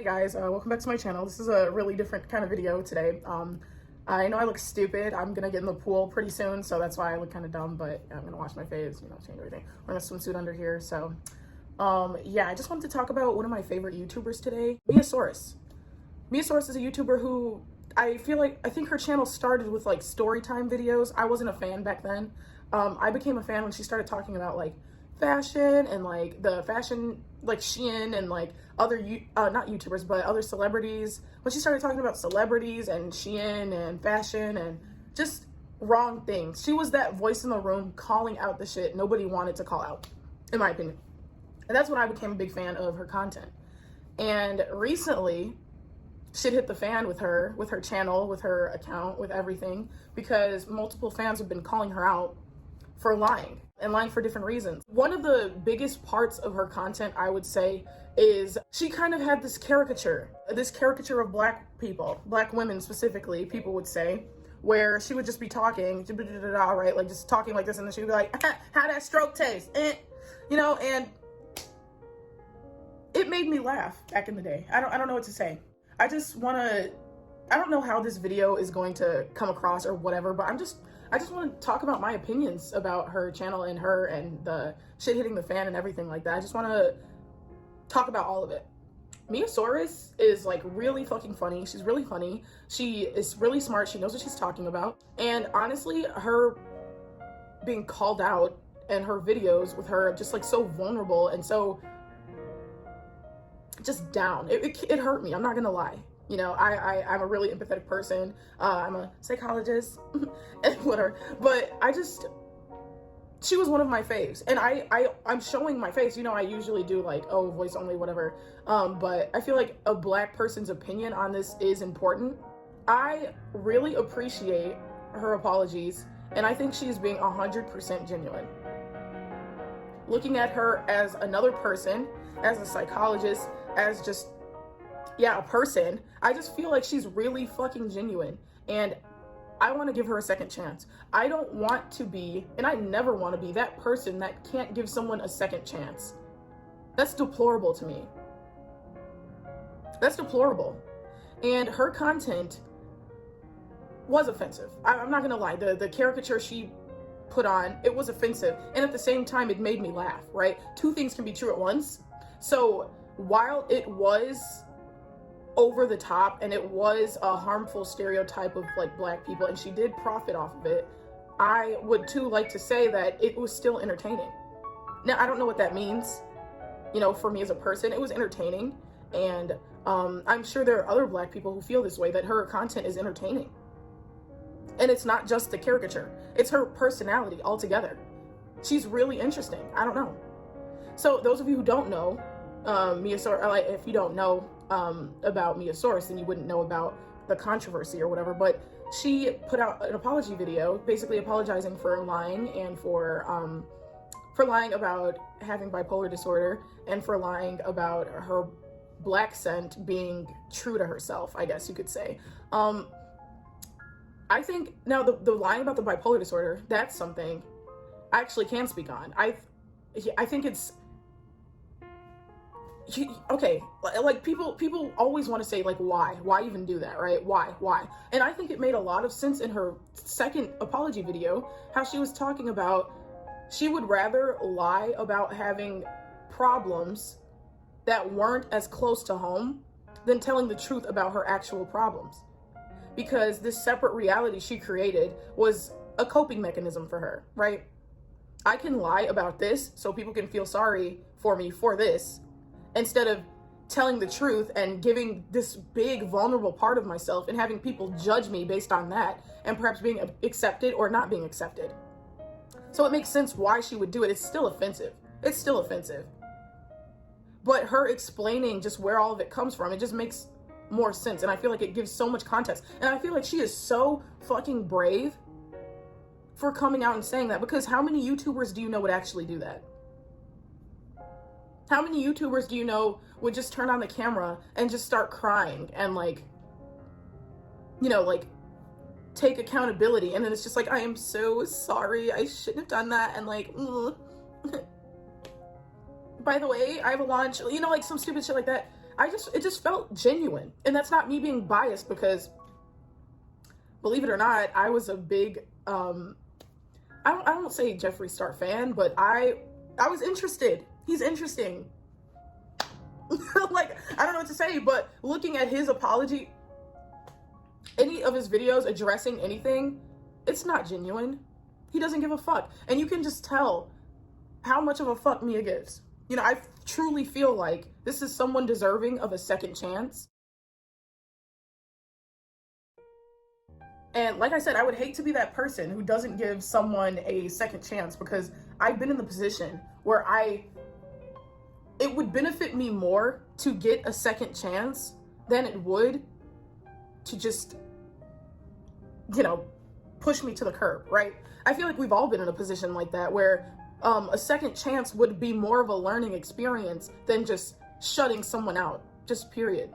Hey guys, welcome back to my channel. This is a really different kind of video today. I know I look stupid. I'm gonna get in the pool pretty soon, so that's why I look kind of dumb, but I'm gonna wash my face, change everything. Wearing a swimsuit under here, so yeah, I just wanted to talk about one of my favorite YouTubers today, Mia Saurus. Mia Saurus is a YouTuber who I think her channel started with like story time videos. I wasn't a fan back then. I became a fan when she started talking about like fashion and like the fashion, like Shein and like other not YouTubers but other celebrities. When she started talking about celebrities and Shein and fashion and just wrong things, she was that voice in the room calling out the shit nobody wanted to call out, in my opinion. And that's when I became a big fan of her content. And recently shit hit the fan with her channel, with her account, with everything, because multiple fans have been calling her out for lying, and lying for different reasons. One of the biggest parts of her content, I would say, is she kind of had this caricature of black people, black women specifically, people would say, where she would just be talking, right, like just talking like this, and then she'd be like, how that stroke taste, and it made me laugh back in the day. I don't know what to say. I don't know how this video is going to come across or whatever, but I just want to talk about my opinions about her channel and her and the shit hitting the fan and everything like that. I just want to talk about all of it. Mia Saurus is like really fucking funny. She's really funny. She is really smart. She knows what she's talking about. And honestly, her being called out and her videos with her just like so vulnerable and so just down, it hurt me. I'm not gonna lie. I'm a really empathetic person. I'm a psychologist and whatever, but she was one of my faves, and I'm showing my face. I usually do like, oh, voice only, whatever. But I feel like a black person's opinion on this is important. I really appreciate her apologies, and I think she's being 100% genuine. Looking at her as another person, as a psychologist, as just, yeah, a person, I just feel like she's really fucking genuine, and I want to give her a second chance. I don't want to be, and I never want to be, that person that can't give someone a second chance. That's deplorable to me. That's deplorable. And her content was offensive. I'm not gonna lie. The caricature she put on, it was offensive, and at the same time it made me laugh, right? Two things can be true at once. So while it was over the top and it was a harmful stereotype of like black people, and she did profit off of it, I would too like to say that it was still entertaining. Now, I don't know what that means, for me as a person. It was entertaining, and I'm sure there are other black people who feel this way, that her content is entertaining. And it's not just the caricature, it's her personality altogether. She's really interesting. I don't know. So those of you who don't know, Mia Saurus, like, if you don't know about Mia Saurus, then you wouldn't know about the controversy or whatever, but she put out an apology video basically apologizing for lying, and for lying about having bipolar disorder, and for lying about her black scent being true to herself, I guess you could say. I think now the lying about the bipolar disorder, that's something I actually can speak on. I think it's okay, like people always want to say like, why even do that, right? Why? And I think it made a lot of sense in her second apology video, how she was talking about she would rather lie about having problems that weren't as close to home than telling the truth about her actual problems, because this separate reality she created was a coping mechanism for her, right? I can lie about this so people can feel sorry for me for this, instead of telling the truth and giving this big vulnerable part of myself and having people judge me based on that, and perhaps being accepted or not being accepted. So it makes sense why she would do it. It's still offensive. But her explaining just where all of it comes from, it just makes more sense, and I feel like it gives so much context. And I feel like she is so fucking brave for coming out and saying that, because how many YouTubers do you know would actually do that? How many YouTubers do you know would just turn on the camera and just start crying and like take accountability, and then it's just like, I am so sorry, I shouldn't have done that, and like, by the way, I have a launch, like some stupid shit like that. it just felt genuine. And that's not me being biased, because believe it or not, I was a big, I won't say Jeffree Star fan, but I was interested. He's interesting. Like, I don't know what to say, but looking at his apology, any of his videos addressing anything, it's not genuine. He doesn't give a fuck. And you can just tell how much of a fuck Mia gives. You know, I truly feel like this is someone deserving of a second chance. And like I said, I would hate to be that person who doesn't give someone a second chance, because I've been in the position where it would benefit me more to get a second chance than it would to just, you know, push me to the curb, right? I feel like we've all been in a position like that, where a second chance would be more of a learning experience than just shutting someone out, just period.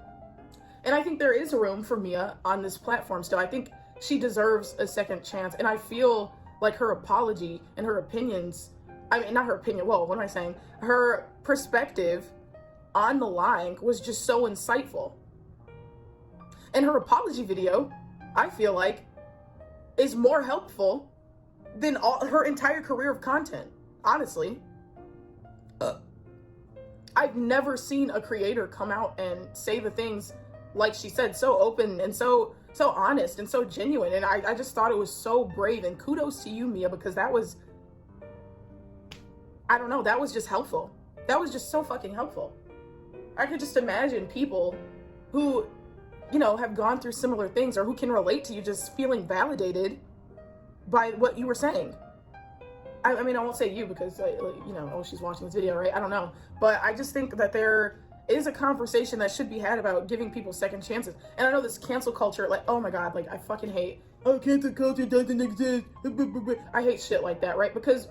And I think there is room for Mia on this platform still. I think she deserves a second chance. And I feel like her apology and her opinions, I mean, not her opinion, whoa, what am I saying? Her perspective on the lying was just so insightful. And her apology video, I feel like, is more helpful than her entire career of content, honestly. I've never seen a creator come out and say the things, like she said, so open and so honest and so genuine. And I just thought it was so brave, and kudos to you, Mia, because that was, I don't know, that was just helpful. That was just so fucking helpful. I could just imagine people who, you know, have gone through similar things, or who can relate to you, just feeling validated by what you were saying. I mean, I won't say you, because, you know, oh, she's watching this video, right? I don't know. But I just think that there is a conversation that should be had about giving people second chances. And I know this cancel culture, like, oh my God, like, I fucking hate, oh, cancel culture doesn't exist. I hate shit like that, right? Because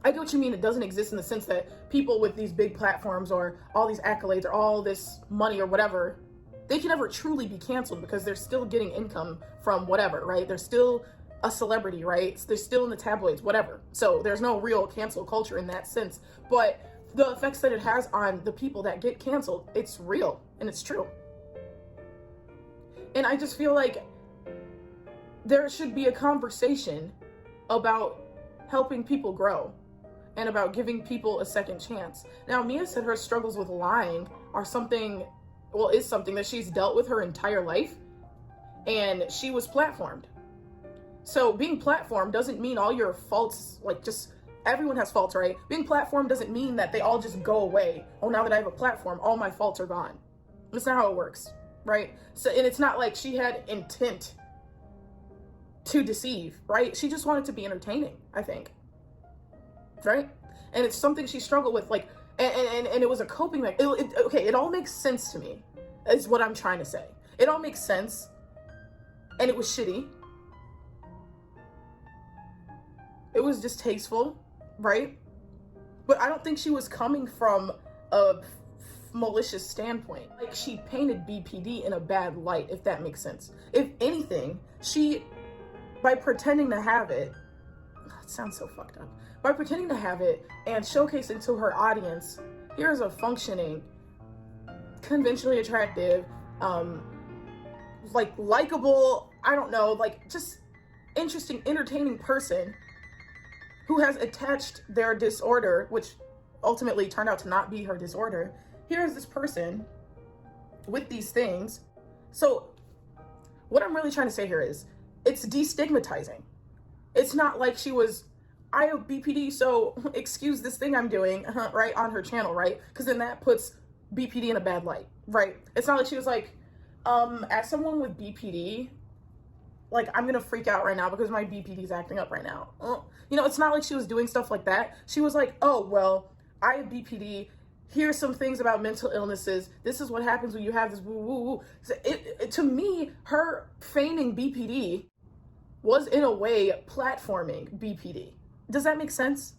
I get what you mean. It doesn't exist in the sense that people with these big platforms, or all these accolades, or all this money, or whatever, they can never truly be canceled, because they're still getting income from whatever, right? They're still a celebrity, right? They're still in the tabloids, whatever. So there's no real cancel culture in that sense. But the effects that it has on the people that get canceled, it's real and it's true. And I just feel like there should be a conversation about helping people grow and about giving people a second chance. Now, Mia said her struggles with lying are something, well, is something that she's dealt with her entire life, and she was platformed. So being platformed doesn't mean all your faults, like, just, everyone has faults, right? Being platformed doesn't mean that they all just go away. Oh, now that I have a platform, all my faults are gone. That's not how it works, right? So, and it's not like she had intent to deceive, right? She just wanted to be entertaining, I think, right? And it's something she struggled with, like, and it was a coping, like, okay, it all makes sense to me, is what I'm trying to say. It all makes sense, and it was shitty. It was distasteful, right? But I don't think she was coming from a malicious standpoint. Like, she painted BPD in a bad light, if that makes sense. If anything, she, by pretending to have it, it sounds so fucked up, by pretending to have it and showcasing to her audience, here's a functioning, conventionally attractive, like, likable, I don't know, like, just interesting, entertaining person who has attached their disorder, which ultimately turned out to not be her disorder. Here's this person with these things. So what I'm really trying to say here is, it's destigmatizing. It's not like she was, I have BPD, so excuse this thing I'm doing, right, on her channel, right? Because then that puts BPD in a bad light, right? It's not like she was like, as someone with BPD, like, I'm gonna freak out right now because my BPD is acting up right now. You know, it's not like she was doing stuff like that. She was like, oh, well, I have BPD. Here's some things about mental illnesses. This is what happens when you have this woo woo woo. So to me, her feigning BPD was in a way platforming BPD. Does that make sense?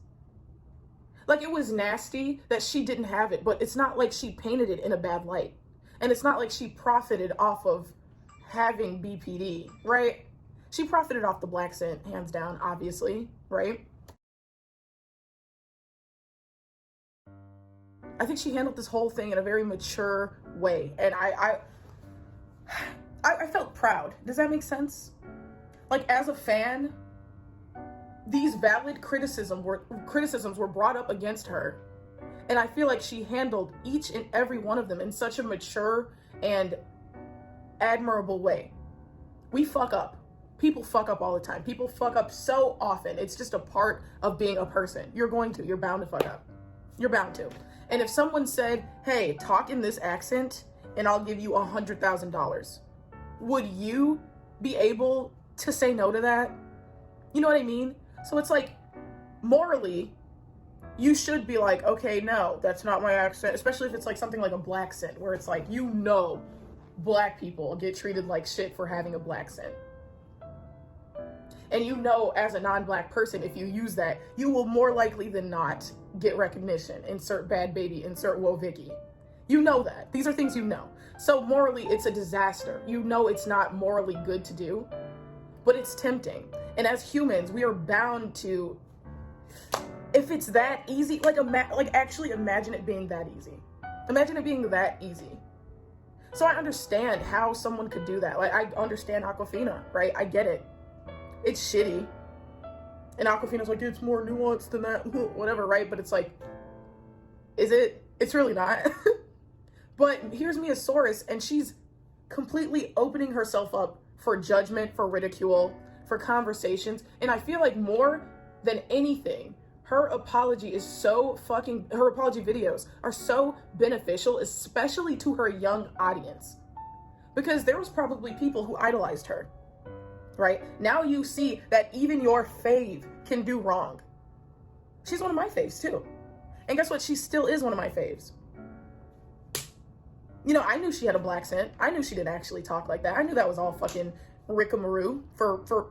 Like, it was nasty that she didn't have it, but it's not like she painted it in a bad light. And it's not like she profited off of having BPD, right? She profited off the black scent, hands down, obviously, right? I think she handled this whole thing in a very mature way. And I felt proud. Does that make sense? Like, as a fan, these valid criticisms were brought up against her. And I feel like she handled each and every one of them in such a mature and admirable way. We fuck up. People fuck up all the time. People fuck up so often. It's just a part of being a person. You're bound to fuck up. You're bound to. And if someone said, hey, talk in this accent and I'll give you $100,000, would you be able to say no to that? You know what I mean? So it's like, morally, you should be like, okay, no, that's not my accent, especially if it's like something like a black scent, where it's like, you know, black people get treated like shit for having a black scent. And you know, as a non-black person, if you use that, you will more likely than not get recognition. Insert Bad Baby, insert Whoa Vicky. You know that. These are things you know. So morally, it's a disaster. You know it's not morally good to do, but it's tempting. And as humans, we are bound to, if it's that easy, actually imagine it being that easy. Imagine it being that easy. So I understand how someone could do that. Like, I understand Awkwafina, right? I get it. It's shitty. And Awkwafina's like, it's more nuanced than that, whatever, right? But it's like, is it? It's really not. But here's Mia Saurus, and she's completely opening herself up for judgment, for ridicule, for conversations. And I feel like more than anything, her apology videos are so beneficial, especially to her young audience. Because there was probably people who idolized her, right? Now you see that even your fave can do wrong. She's one of my faves too. And guess what? She still is one of my faves. You know, I knew she had a black scent. I knew she didn't actually talk like that. I knew that was all fucking rickamaroo for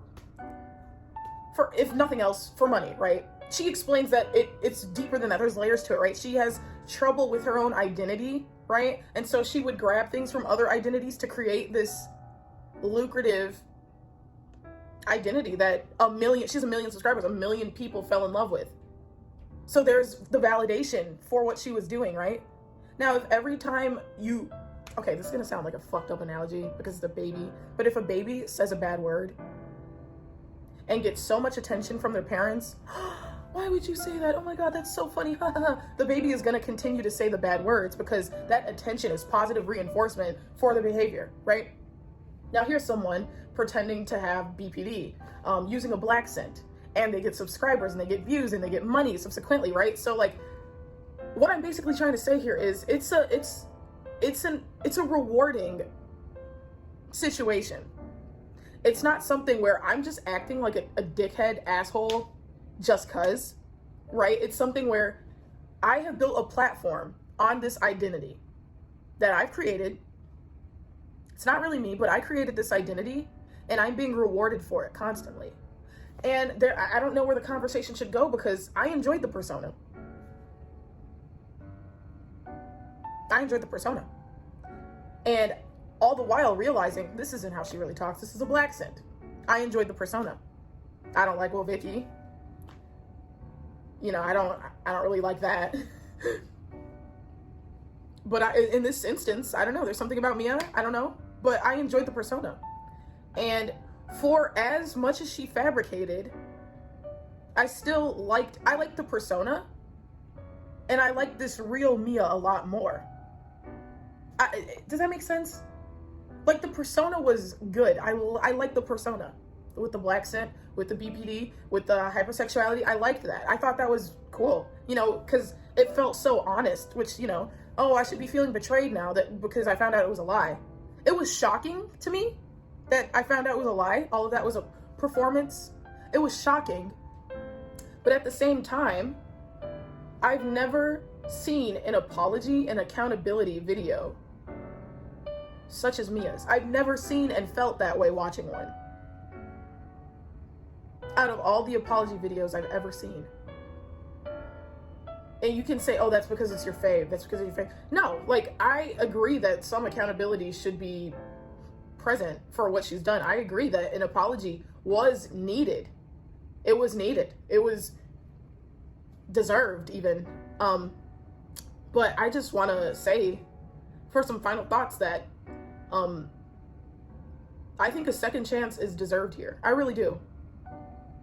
if nothing else, for money, right? She explains that it's deeper than that. There's layers to it, right? She has trouble with her own identity, right? And so she would grab things from other identities to create this lucrative identity that she has 1 million subscribers, 1 million people fell in love with. So there's the validation for what she was doing, right? Now, if every time okay, this is gonna sound like a fucked up analogy because it's a baby, but if a baby says a bad word and gets so much attention from their parents, why would you say that? Oh my God, that's so funny. The baby is gonna continue to say the bad words because that attention is positive reinforcement for the behavior, right? Now here's someone pretending to have BPD, using a black scent, and they get subscribers and they get views and they get money subsequently, right? So like, what I'm basically trying to say here is it's a rewarding situation. It's not something where I'm just acting like a dickhead asshole just cause, right? It's something where I have built a platform on this identity that I've created. It's not really me, but I created this identity and I'm being rewarded for it constantly. And I don't know where the conversation should go because I enjoyed the persona. And all the while realizing this isn't how she really talks. This is a black scent. I enjoyed the persona. I don't like Vicky. You know, I don't really like that. But in this instance, I don't know. There's something about Mia. I don't know. But I enjoyed the persona. And for as much as she fabricated, I liked the persona. And I like this real Mia a lot more. Does that make sense? Like, the persona was good. I liked the persona with the black scent, with the BPD, with the hypersexuality. I liked that. I thought that was cool, you know, because it felt so honest, which, you know, oh, I should be feeling betrayed now because I found out it was a lie. It was shocking to me that I found out it was a lie. All of that was a performance. It was shocking. But at the same time, I've never seen an apology and accountability video such as Mia's. I've never seen and felt that way watching one. Out of all the apology videos I've ever seen. And you can say, oh, that's because it's your fave. That's because it's your fave. No, like, I agree that some accountability should be present for what she's done. I agree that an apology was needed. It was needed. It was deserved even. But But I just want to say, for some final thoughts, that I think a second chance is deserved here. I really do.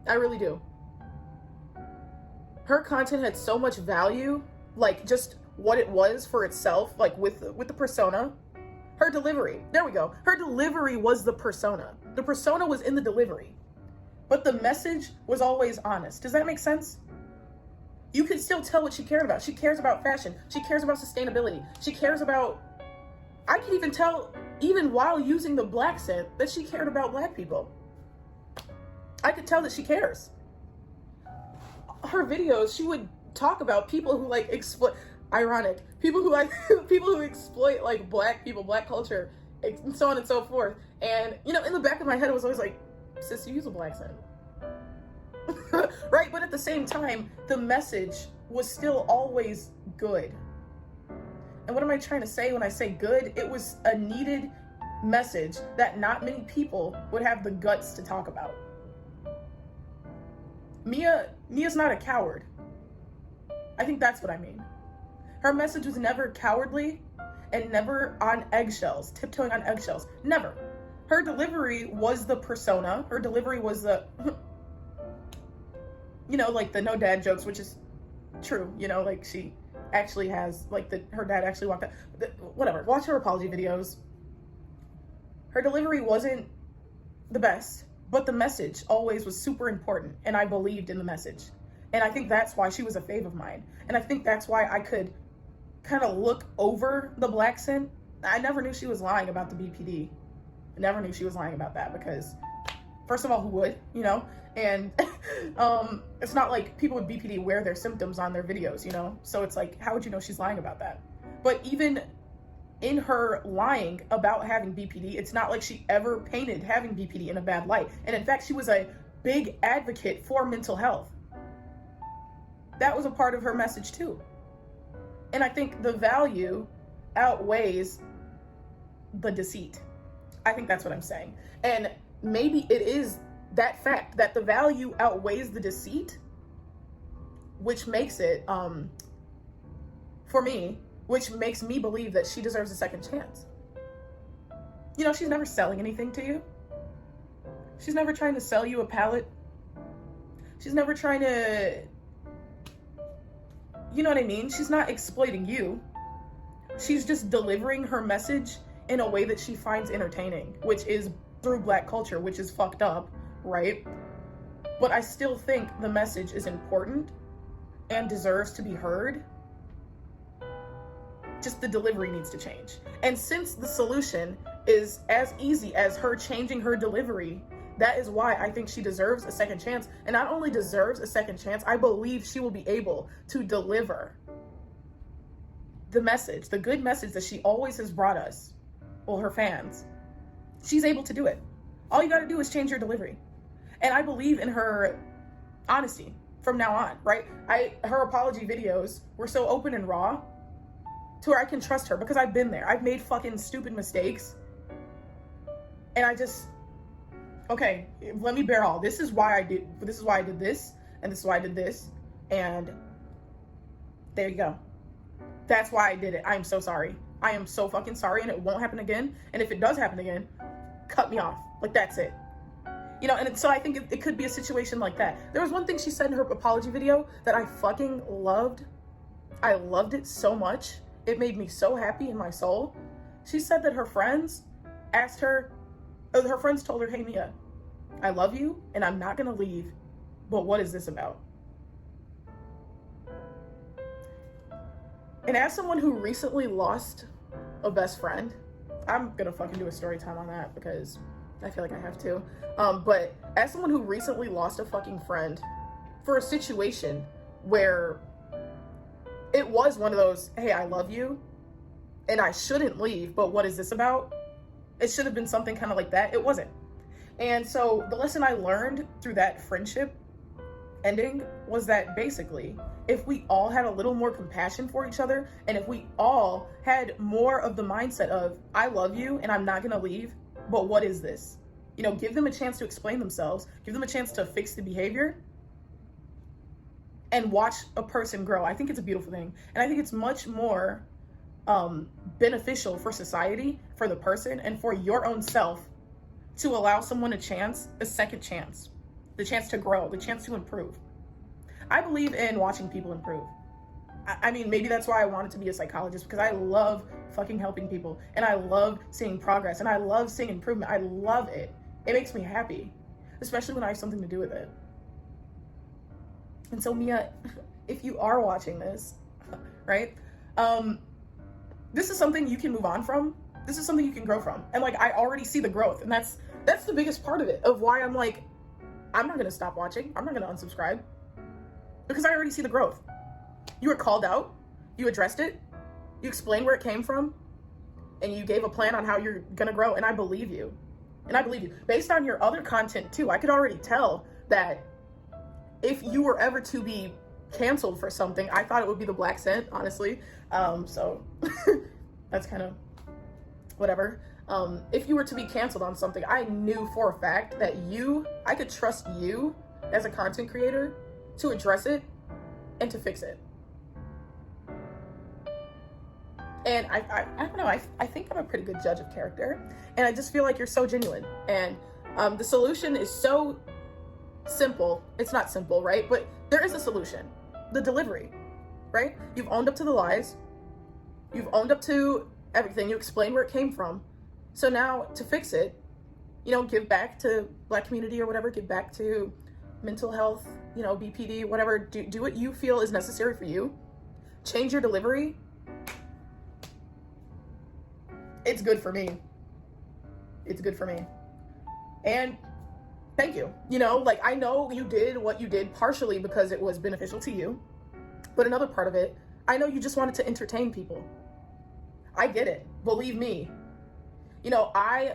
I really do. Her content had so much value, like just what it was for itself, like with the persona. Her delivery, there we go. Her delivery was the persona. The persona was in the delivery, but the message was always honest. Does that make sense? You could still tell what she cared about. She cares about fashion. She cares about sustainability. She cares about, I could even tell, even while using the black scent, that she cared about black people. I could tell that she cares. Her videos, she would talk about people who like exploit, ironic, people who like, people who exploit like black people, black culture, and so on and so forth. And, you know, in the back of my head, it was always like, sis, you use a black scent. Right? But at the same time, the message was still always good. And what am I trying to say when I say good? It was a needed message that not many people would have the guts to talk about. Mia's not a coward. I think that's what I mean. Her message was never cowardly and never on eggshells, tiptoeing on eggshells. Never. Her delivery was the persona. Her delivery was the, you know, like the no dad jokes, which is true. You know, like she actually has, like her dad actually walked out. Whatever. Watch her apology videos. Her delivery wasn't the best, but the message always was super important, and I believed in the message. And I think that's why she was a fave of mine. And I think that's why I could kind of look over the black scent. I never knew she was lying about the BPD. I never knew she was lying about that because, first of all, who would, you know? And it's not like people with BPD wear their symptoms on their videos, you know? So it's like, how would you know she's lying about that? But even in her lying about having BPD, it's not like she ever painted having BPD in a bad light. And in fact, she was a big advocate for mental health. That was a part of her message too. And I think the value outweighs the deceit. I think that's what I'm saying. And maybe it is that fact that the value outweighs the deceit, which makes it, for me, which makes me believe that she deserves a second chance. You know, she's never selling anything to you. She's never trying to sell you a palette. She's never trying to, you know what I mean? She's not exploiting you. She's just delivering her message in a way that she finds entertaining, which is through black culture, which is fucked up, right? But I still think the message is important and deserves to be heard. Just the delivery needs to change. And since the solution is as easy as her changing her delivery, that is why I think she deserves a second chance. And not only deserves a second chance, I believe she will be able to deliver the message, the good message that she always has brought us, well, her fans. She's able to do it. All you got to do is change your delivery. And I believe in her honesty from now on, right? Her apology videos were so open and raw to where I can trust her because I've been there. I've made fucking stupid mistakes. And I just, okay, let me bear all. This is why I did this, and this is why I did this. And there you go. That's why I did it. I am so sorry. I am so fucking sorry, and it won't happen again. And if it does happen again, cut me off. Like, that's it. You know, and so I think it could be a situation like that. There was one thing she said in her apology video that I fucking loved. I loved it so much. It made me so happy in my soul. She said that her friends asked her, her friends told her, hey, Mia, I love you, and I'm not gonna leave, but what is this about? And as someone who recently lost a best friend, I'm gonna fucking do a story time on that because I feel like I have to. But as someone who recently lost a fucking friend for a situation where it was one of those, hey, I love you, and I shouldn't leave, but what is this about? It should have been something kind of like that. It wasn't. And so the lesson I learned through that friendship ending was that basically, if we all had a little more compassion for each other, and if we all had more of the mindset of, I love you and I'm not gonna leave, but what is this? You know, give them a chance to explain themselves, give them a chance to fix the behavior, and watch a person grow. I think it's a beautiful thing. And I think it's much more beneficial for society, for the person, and for your own self to allow someone a second chance, the chance to grow, the chance to improve. I believe in watching people improve. I mean, maybe that's why I wanted to be a psychologist, because I love fucking helping people, and I love seeing progress, and I love seeing improvement. I love it. It makes me happy, especially when I have something to do with it. And so, Mia, if you are watching this, right, this is something you can move on from. This is something you can grow from. And like, I already see the growth, and that's the biggest part of it, of why I'm like, I'm not gonna stop watching. I'm not gonna unsubscribe, because I already see the growth. You were called out, you addressed it, you explained where it came from, and you gave a plan on how you're gonna grow, and I believe you. And I believe you. Based on your other content too, I could already tell that if you were ever to be canceled for something, I thought it would be the black scent, honestly. So that's kind of whatever. If you were to be canceled on something, I knew for a fact that I could trust you as a content creator to address it and to fix it. And I don't know, I think I'm a pretty good judge of character, and I just feel like you're so genuine. And the solution is so simple. It's not simple, right? But there is a solution. The delivery, right? You've owned up to the lies. You've owned up to everything. You explained where it came from. So now to fix it, give back to Black community or whatever, give back to mental health, BPD, whatever. Do what you feel is necessary for you. Change your delivery. It's good for me. It's good for me. And thank you. I know you did what you did partially because it was beneficial to you, but another part of it, I know you just wanted to entertain people. I get it. Believe me. I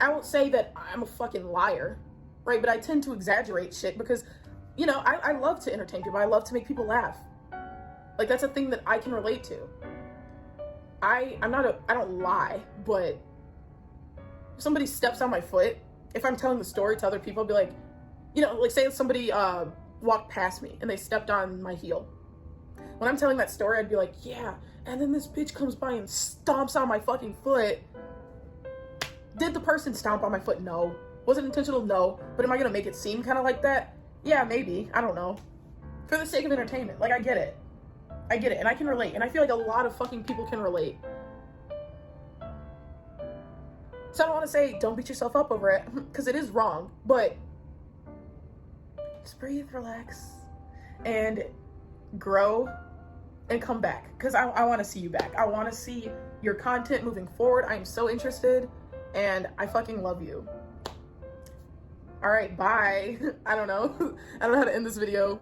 won't say that I'm a fucking liar, right? But I tend to exaggerate shit because, I love to entertain people. I love to make people laugh. Like, that's a thing that I can relate to. I don't lie, but if somebody steps on my foot, if I'm telling the story to other people, I'll be like, say somebody walked past me and they stepped on my heel. When I'm telling that story, I'd be like, yeah, and then this bitch comes by and stomps on my fucking foot. Did the person stomp on my foot? No. Was it intentional? No. But am I gonna make it seem kind of like that? Yeah, maybe. I don't know. For the sake of entertainment. Like, I get it. And I can relate. And I feel like a lot of fucking people can relate. So I don't want to say don't beat yourself up over it, because it is wrong. But just breathe, relax, and grow and come back. Because I want to see you back. I want to see your content moving forward. I am so interested, and I fucking love you. All right, bye. I don't know how to end this video.